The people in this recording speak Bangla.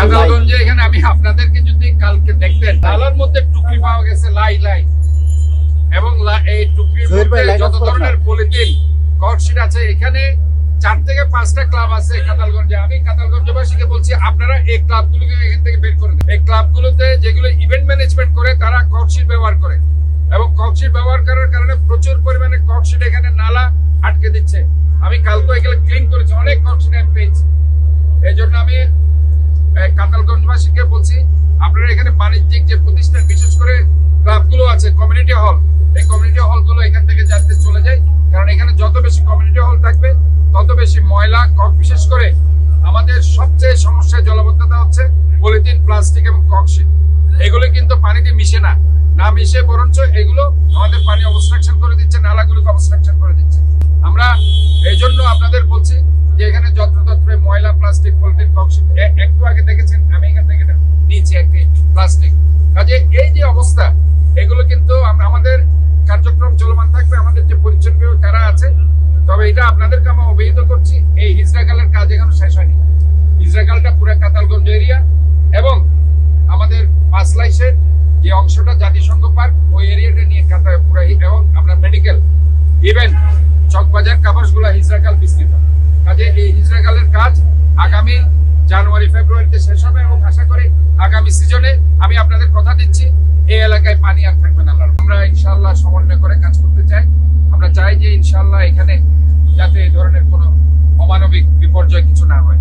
কাতালগঞ্জে এখানে আমি আপনাদেরকে যদি কালকে দেখতেন, নালার মধ্যে টুকরি পাওয়া গেছে লাই লাই, এবং এই টুকরির মধ্যে যত ধরনের পলিথিন কর্কশিট আছে। এখানে 4 থেকে 5টা ক্লাব আছে কাতালগঞ্জে। আমি কাতালগঞ্জবাসীকে বলছি, আপনারা এই ক্লাবগুলোকে এখান থেকে বের করে দেন। এই ক্লাবগুলোতে যেগুলো ইভেন্ট ম্যানেজমেন্ট করে, তারা কর্কশিট ব্যবহার করে, এবং কর্কশিট ব্যবহার করার কারণে প্রচুর পরিমাণে কর্কশিট এখানে নালা আটকে দিচ্ছে। আমি কালকে এগুলো ক্লিন করেছি, অনেক কর্কশিট আমি পেয়েছি। এই জন্য আমি কাতালগঞ্জবাসীকে বলছি, আপনারা এখানে বাণিজ্যিক যে প্রতিষ্ঠান, বিশেষ করে ক্লাবগুলো আছে, কমিউনিটি হল, এই কমিউনিটি হলগুলো এখান থেকে যাতে চলে যায়। কারণ এখানে যত বেশি কমিউনিটি হল থাকবে, তত বেশি ময়লা, বিশেষ করে আমাদের সবচেয়ে সমস্যা জলাবদ্ধতা হচ্ছে পলিথিন, প্লাস্টিক এবং কর্কশিট। এগুলো কিন্তু পানিতে মিশে না, না মিশে বরঞ্চ এগুলো আমাদের পানি অবস্ট্রাকশন করে দিচ্ছে, নালাগুলোকে অবস্ট্রাকশন করে দিচ্ছে। আমরা এই জন্য আপনাদের বলছি যে এখানে যত্রতত্র ময়লা, প্লাস্টিক, পলিথিন, কর্কশিট। একটু আগে দেখেছেন আমি এখান থেকে নিয়েছি একটি প্লাস্টিক। কাজে এই যে অবস্থা, এগুলো কিন্তু আমাদের কার্যক্রম চলমান থাকবে, আমাদের যে পরিচ্ছন্ন যারা আছে। তবে এটা আপনাদেরকে আমি অবহিত করছি, এই হিজড়াখালের কাজ এখনো শেষ হয়নি। হিজড়াখালটা পুরো কাতালগঞ্জ এরিয়া এবং আমাদের পাঁচলাইশের যে অংশটা জাতিসংঘ পার্ক, ওই এরিয়াটা নিয়ে পুরো, এবং আমরা মেডিকেল, ইভেন চকবাজার, কাবাসগুলা, হিজড়াখাল বিস্তৃত। কাজে এই হিজড়াখালের কাজ আগামী জানুয়ারি ফেব্রুয়ারিতে শেষ হবে, এবং আশা করি আগামী সিজনে আমি আপনাদের কথা দিচ্ছি, এই এলাকায় পানি আর থাকবে না। আমরা ইনশাআল্লাহ সমন্বয় করে কাজ করতে চাই। আমরা চাই যে ইনশাআল্লাহ এখানে যাতে এই ধরনের কোনো অমানবিক বিপর্যয় কিছু না হয়।